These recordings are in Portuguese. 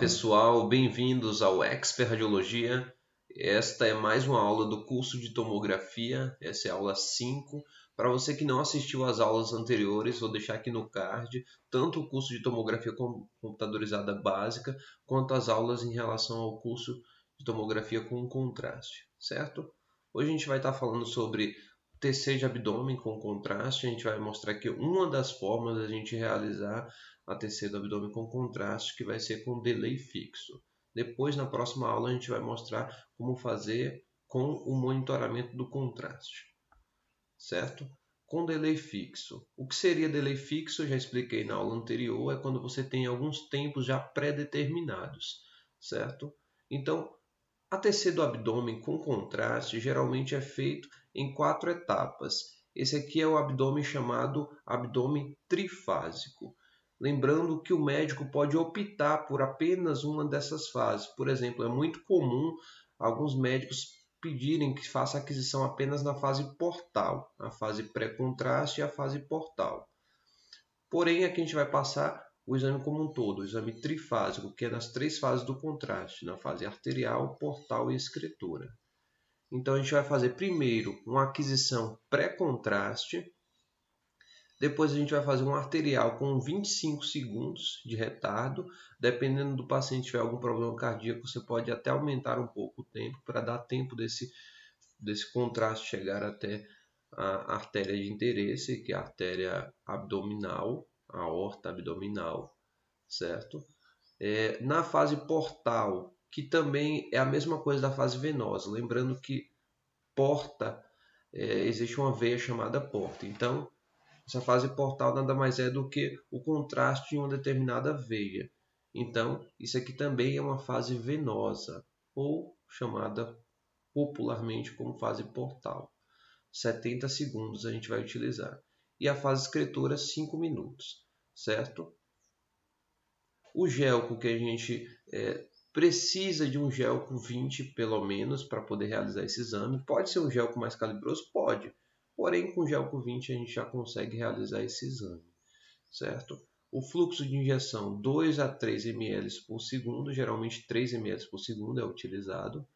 pessoal, bem-vindos ao Expert Radiologia. Esta é mais uma aula do curso de tomografia, essa é a aula 5. Para você que não assistiu às aulas anteriores, vou deixar aqui no card tanto o curso de tomografia computadorizada básica, quanto as aulas em relação ao curso de tomografia com contraste, certo? Hoje a gente vai estar falando sobre TC de abdômen com contraste. A gente vai mostrar aqui uma das formas da gente realizar a TC do abdômen com contraste, que vai ser com delay fixo. Depois, na próxima aula, a gente vai mostrar como fazer com o monitoramento do contraste, certo? Com delay fixo. O que seria delay fixo? Eu já expliquei na aula anterior, é quando você tem alguns tempos já pré-determinados, certo? Então, a TC do abdômen com contraste geralmente é feito em 4 etapas. Esse aqui é o abdômen chamado abdômen trifásico. Lembrando que o médico pode optar por apenas uma dessas fases. Por exemplo, é muito comum alguns médicos pedirem que faça aquisição apenas na fase portal, a fase pré-contraste e a fase portal. Porém, aqui a gente vai passar o exame como um todo, o exame trifásico, que é nas 3 fases do contraste, na fase arterial, portal e excretora. Então, a gente vai fazer primeiro uma aquisição pré-contraste, depois a gente vai fazer um arterial com 25 segundos de retardo. Dependendo do paciente tiver algum problema cardíaco, você pode até aumentar um pouco o tempo para dar tempo desse contraste chegar até a artéria de interesse, que é a artéria abdominal, a aorta abdominal, certo? Na fase portal, que também é a mesma coisa da fase venosa, lembrando que porta, existe uma veia chamada porta. Então, essa fase portal nada mais é do que o contraste de uma determinada veia. Então, isso aqui também é uma fase venosa, ou chamada popularmente como fase portal. 70 segundos a gente vai utilizar. E a fase excretora, 5 minutos, certo? O gelco que a gente precisa de um gelco 20 pelo menos para poder realizar esse exame. Pode ser um gelco mais calibroso? Pode. Porém, com gelco 20 a gente já consegue realizar esse exame, certo? O fluxo de injeção 2 a 3 ml por segundo, geralmente 3 ml por segundo é utilizado.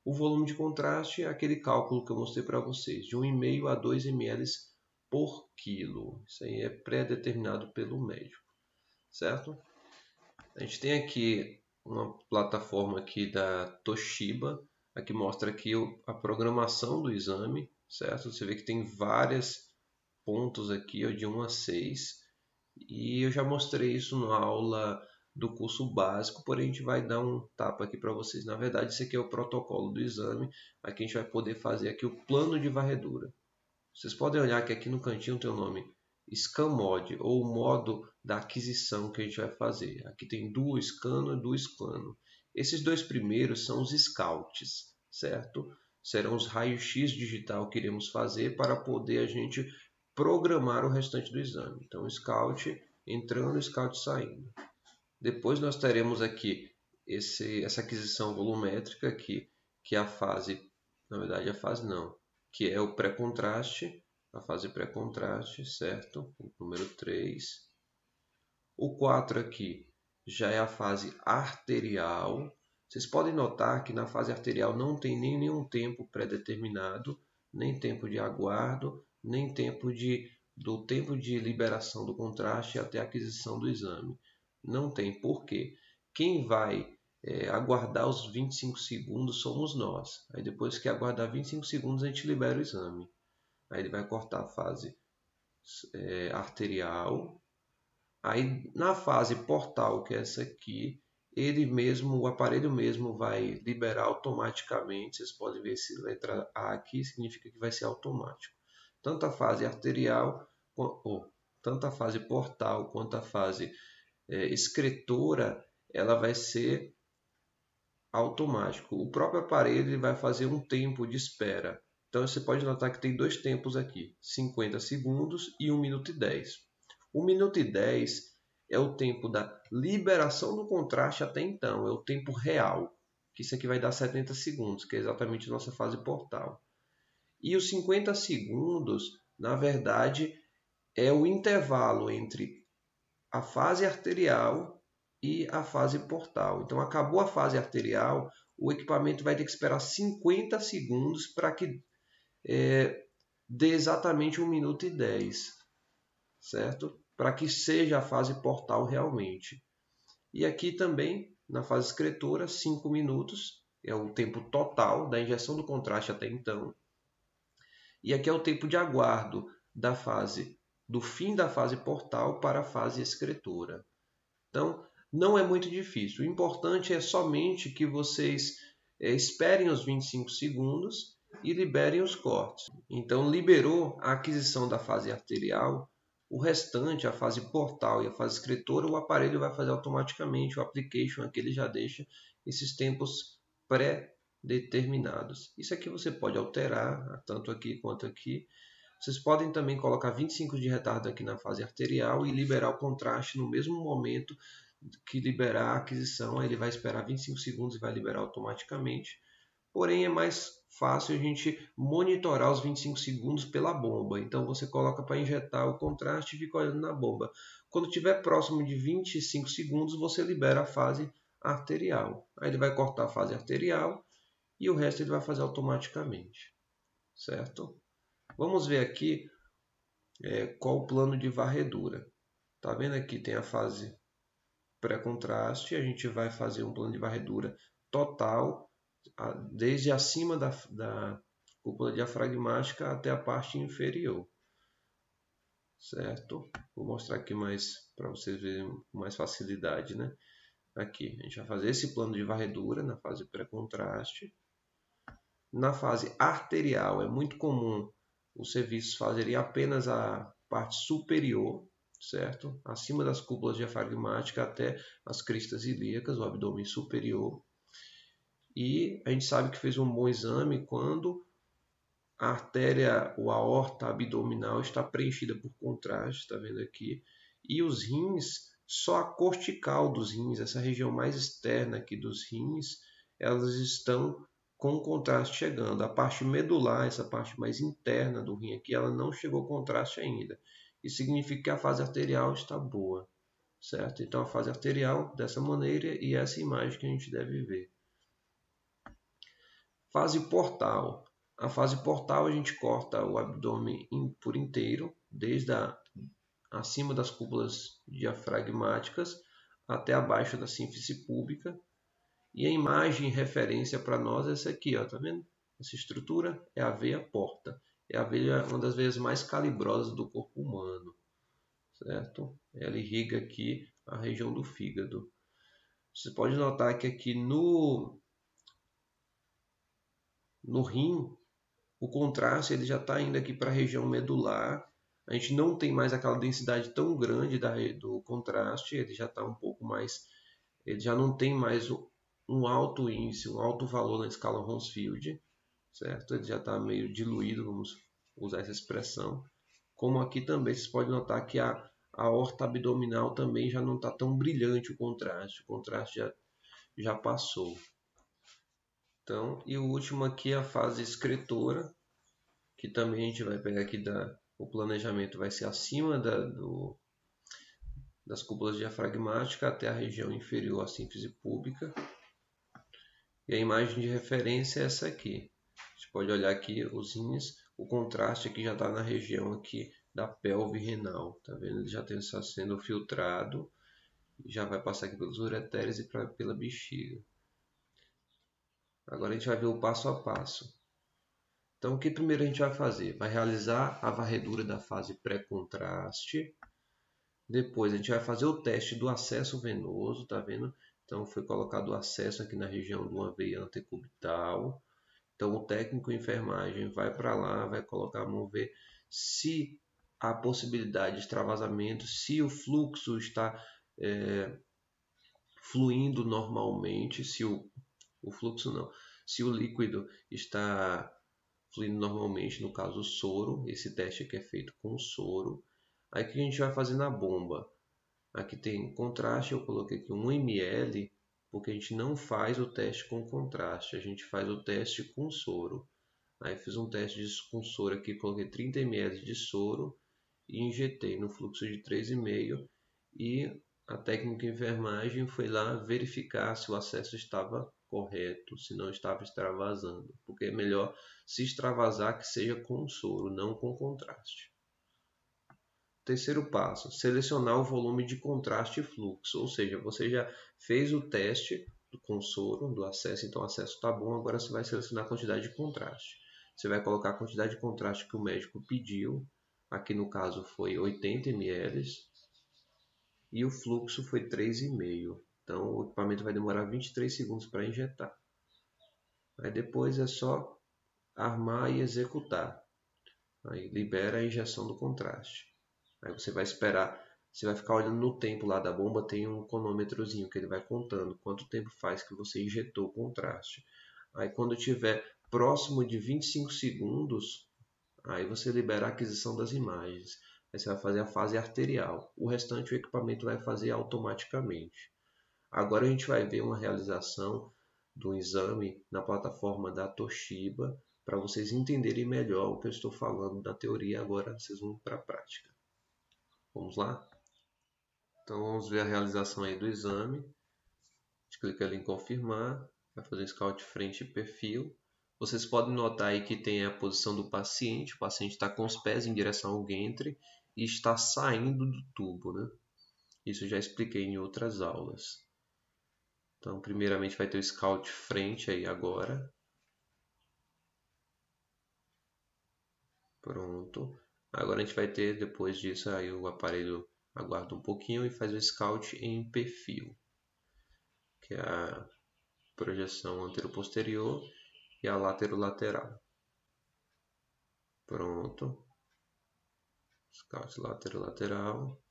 O volume de contraste é aquele cálculo que eu mostrei para vocês, de 1,5 a 2 ml por quilo. Isso aí é pré-determinado pelo médico, certo? A gente tem aqui uma plataforma aqui da Toshiba, aqui mostra aqui a programação do exame, certo? Você vê que tem vários pontos aqui, de 1 a 6, e eu já mostrei isso na aula do curso básico, porém a gente vai dar um tapa aqui para vocês. Na verdade, esse aqui é o protocolo do exame. Aqui a gente vai poder fazer aqui o plano de varredura. Vocês podem olhar que aqui no cantinho tem o nome Scan Mod, ou o modo da aquisição que a gente vai fazer. Aqui tem Duo Scan e Duo Scan. Esses dois primeiros são os Scouts, certo? Serão os raios-x digital que iremos fazer para poder a gente programar o restante do exame. Então, Scout entrando, Scout saindo. Depois nós teremos aqui essa aquisição volumétrica aqui, que é a fase, na verdade a fase não, que é o pré-contraste, a fase pré-contraste, certo? O número 3. O 4 aqui já é a fase arterial. Vocês podem notar que na fase arterial não tem nenhum tempo pré-determinado, nem tempo de aguardo, nem do tempo de liberação do contraste até a aquisição do exame. Não tem. Por quê? Quem vai aguardar os 25 segundos somos nós. Aí depois que aguardar 25 segundos a gente libera o exame. Aí ele vai cortar a fase arterial. Aí na fase portal, que é essa aqui, o aparelho mesmo vai liberar automaticamente. Vocês podem ver essa letra A aqui, significa que vai ser automático. Tanto a fase arterial, tanto a fase portal quanto a fase excretora, ela vai ser automático. O próprio aparelho ele vai fazer um tempo de espera. Então você pode notar que tem 2 tempos aqui, 50 segundos e 1 minuto e 10. 1 minuto e 10 é o tempo da liberação do contraste até então, é o tempo real, que isso aqui vai dar 70 segundos, que é exatamente a nossa fase portal. E os 50 segundos, na verdade, é o intervalo entre a fase arterial e a fase portal. Então, acabou a fase arterial, o equipamento vai ter que esperar 50 segundos para que dê exatamente 1 minuto e 10, certo? Para que seja a fase portal realmente. E aqui também, na fase excretora, 5 minutos, é o tempo total da injeção do contraste até então. E aqui é o tempo de aguardo do fim da fase portal para a fase excretora. Então, não é muito difícil. O importante é somente que vocês esperem os 25 segundos e liberem os cortes. Então, liberou a aquisição da fase arterial, o restante, a fase portal e a fase excretora, o aparelho vai fazer automaticamente. O application aqui ele já deixa esses tempos pré-determinados. Isso aqui você pode alterar, tanto aqui quanto aqui. Vocês podem também colocar 25 de retardo aqui na fase arterial e liberar o contraste no mesmo momento que liberar a aquisição. Aí ele vai esperar 25 segundos e vai liberar automaticamente. Porém, é mais fácil a gente monitorar os 25 segundos pela bomba. Então, você coloca para injetar o contraste e fica olhando na bomba. Quando estiver próximo de 25 segundos, você libera a fase arterial. Aí ele vai cortar a fase arterial e o resto ele vai fazer automaticamente. Certo? Vamos ver aqui qual o plano de varredura. Tá vendo aqui tem a fase pré-contraste. A gente vai fazer um plano de varredura total, desde acima da cúpula diafragmática até a parte inferior. Certo? Vou mostrar aqui mais para vocês verem com mais facilidade, né? Aqui, a gente vai fazer esse plano de varredura na fase pré-contraste. Na fase arterial, é muito comum os serviços fazerem apenas a parte superior, certo? Acima das cúpulas diafragmáticas até as cristas ilíacas, o abdômen superior. E a gente sabe que fez um bom exame quando a artéria ou a aorta abdominal está preenchida por contraste, está vendo aqui? E os rins, só a cortical dos rins, essa região mais externa aqui dos rins, elas estão com o contraste chegando. A parte medular, essa parte mais interna do rim aqui, ela não chegou contraste ainda. Isso significa que a fase arterial está boa, certo? Então a fase arterial dessa maneira e essa imagem que a gente deve ver. Fase portal. A fase portal a gente corta o abdômen por inteiro, desde acima das cúpulas diafragmáticas até abaixo da sínfise púbica. E a imagem referência para nós é essa aqui, ó, tá vendo? Essa estrutura é a veia porta. É a veia, uma das veias mais calibrosas do corpo humano, certo? Ela irriga aqui a região do fígado. Você pode notar que aqui no rim, o contraste ele já está indo aqui para a região medular. A gente não tem mais aquela densidade tão grande do contraste, ele já está um pouco mais, ele já não tem mais um alto índice, um alto valor na escala Hounsfield, certo? Ele já está meio diluído, vamos usar essa expressão. Como aqui também vocês podem notar que a aorta abdominal também já não está tão brilhante o contraste já passou. Então, e o último aqui é a fase excretora, que também a gente vai pegar aqui o planejamento vai ser acima das cúpulas diafragmáticas até a região inferior à sínfise púbica. E a imagem de referência é essa aqui. A gente pode olhar aqui os rins, o contraste aqui já está na região aqui da pelve renal, tá vendo? Ele já está sendo filtrado, já vai passar aqui pelos ureteres e pela bexiga. Agora a gente vai ver o passo a passo. Então, o que primeiro a gente vai fazer? Vai realizar a varredura da fase pré-contraste. Depois a gente vai fazer o teste do acesso venoso, tá vendo? Então, foi colocado o acesso aqui na região de uma veia antecubital. Então, o técnico de enfermagem vai para lá, vai colocar a mão, ver se há possibilidade de extravasamento, se o fluxo está fluindo normalmente, se o fluxo não, se o líquido está fluindo normalmente, no caso o soro. Esse teste aqui é feito com soro. Aí o que a gente vai fazer na bomba? Aqui tem contraste, eu coloquei aqui 1 ml, porque a gente não faz o teste com contraste, a gente faz o teste com soro. Aí fiz um teste com soro aqui, coloquei 30 ml de soro e injetei no fluxo de 3,5 e a técnica de enfermagem foi lá verificar se o acesso estava correto, se não estava extravasando, porque é melhor se extravasar que seja com soro, não com contraste. Terceiro passo, selecionar o volume de contraste e fluxo, ou seja, você já fez o teste com soro do acesso, então o acesso está bom, agora você vai selecionar a quantidade de contraste. Você vai colocar a quantidade de contraste que o médico pediu, aqui no caso foi 80 ml, e o fluxo foi 3,5. Então o equipamento vai demorar 23 segundos para injetar. Aí depois é só armar e executar. Aí libera a injeção do contraste. Aí você vai esperar, você vai ficar olhando no tempo lá da bomba, tem um cronômetrozinho que ele vai contando quanto tempo faz que você injetou o contraste. Aí quando tiver próximo de 25 segundos, aí você libera a aquisição das imagens. Aí você vai fazer a fase arterial. O restante o equipamento vai fazer automaticamente. Agora a gente vai ver uma realização do exame na plataforma da Toshiba para vocês entenderem melhor o que eu estou falando da teoria. Agora vocês vão para a prática. Vamos lá? Então vamos ver a realização aí do exame. A gente clica ali em confirmar, vai fazer um scout frente e perfil. Vocês podem notar aí que tem a posição do paciente. O paciente está com os pés em direção ao ventre e está saindo do tubo, né? Isso eu já expliquei em outras aulas. Então, primeiramente vai ter o scout frente aí agora. Pronto. Agora a gente vai ter, depois disso, aí o aparelho aguarda um pouquinho e faz o scout em perfil, que é a projeção antero-posterior e a lateral. Pronto. Scout lateral.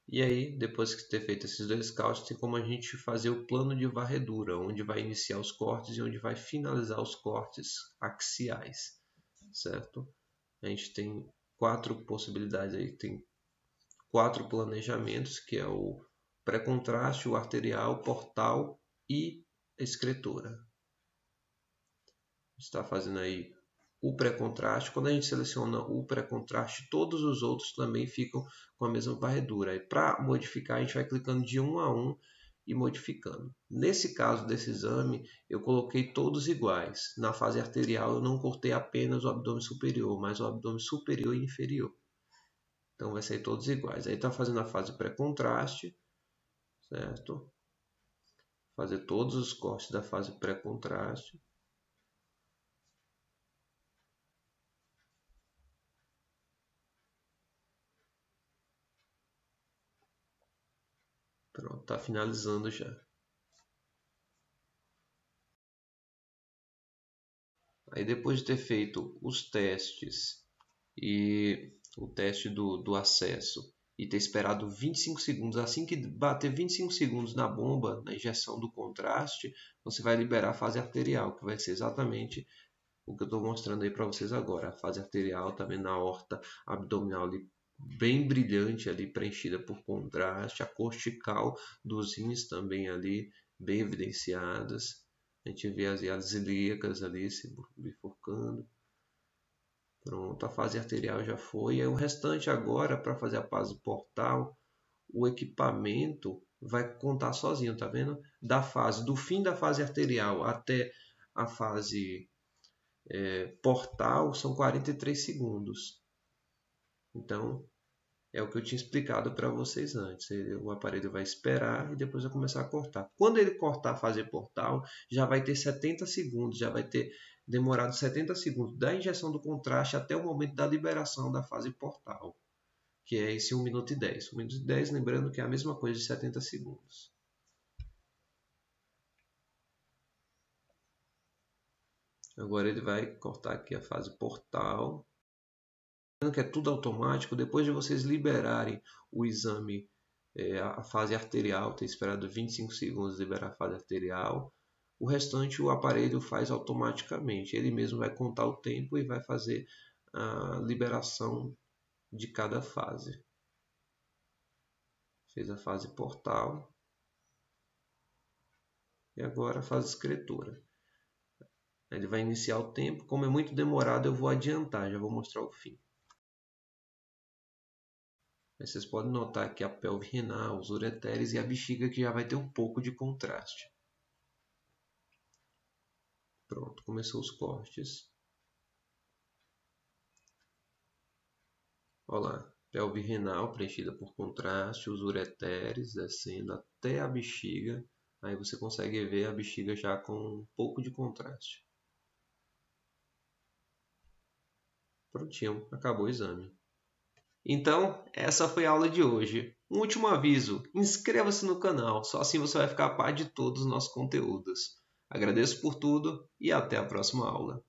E aí, depois que ter feito esses dois scouts, tem como a gente fazer o plano de varredura, onde vai iniciar os cortes e onde vai finalizar os cortes axiais, certo? A gente tem 4 possibilidades aí, tem 4 planejamentos, que é o pré-contraste, o arterial, portal e excretora. Está fazendo aí o pré-contraste. Quando a gente seleciona o pré-contraste, todos os outros também ficam com a mesma varredura. E para modificar, a gente vai clicando de um a um e modificando. Nesse caso desse exame, eu coloquei todos iguais. Na fase arterial, eu não cortei apenas o abdômen superior, mas o abdômen superior e inferior. Então, vai sair todos iguais. Aí está fazendo a fase pré-contraste, certo? Fazer todos os cortes da fase pré-contraste. Pronto, está finalizando já. Aí depois de ter feito os testes e o teste do acesso e ter esperado 25 segundos, assim que bater 25 segundos na bomba, na injeção do contraste, você vai liberar a fase arterial, que vai ser exatamente o que eu estou mostrando aí para vocês agora. A fase arterial está vendo a aorta abdominal ali bem brilhante, ali preenchida por contraste, a cortical dos rins também ali bem evidenciadas. A gente vê as ilíacas ali se bifurcando. Pronto, a fase arterial já foi. E o restante agora, para fazer a fase portal, o equipamento vai contar sozinho, tá vendo? Do fim da fase arterial até a fase portal são 43 segundos. Então, é o que eu tinha explicado para vocês antes. O aparelho vai esperar e depois vai começar a cortar. Quando ele cortar a fase portal, já vai ter 70 segundos, já vai ter demorado 70 segundos da injeção do contraste até o momento da liberação da fase portal, que é esse 1 minuto e 10. 1 minuto e 10, lembrando que é a mesma coisa de 70 segundos. Agora ele vai cortar aqui a fase portal, que é tudo automático. Depois de vocês liberarem o exame, a fase arterial, ter esperado 25 segundos liberar a fase arterial, o restante o aparelho faz automaticamente. Ele mesmo vai contar o tempo e vai fazer a liberação de cada fase. Fez a fase portal e agora a fase excretora. Ele vai iniciar o tempo. Como é muito demorado, eu vou adiantar, já vou mostrar o fim. Aí vocês podem notar que a pelve renal, os ureteres e a bexiga que já vai ter um pouco de contraste. Pronto, começou os cortes. Olha lá, pelve renal preenchida por contraste, os ureteres descendo até a bexiga. Aí você consegue ver a bexiga já com um pouco de contraste. Prontinho, acabou o exame. Então, essa foi a aula de hoje. Um último aviso, inscreva-se no canal, só assim você vai ficar a par de todos os nossos conteúdos. Agradeço por tudo e até a próxima aula.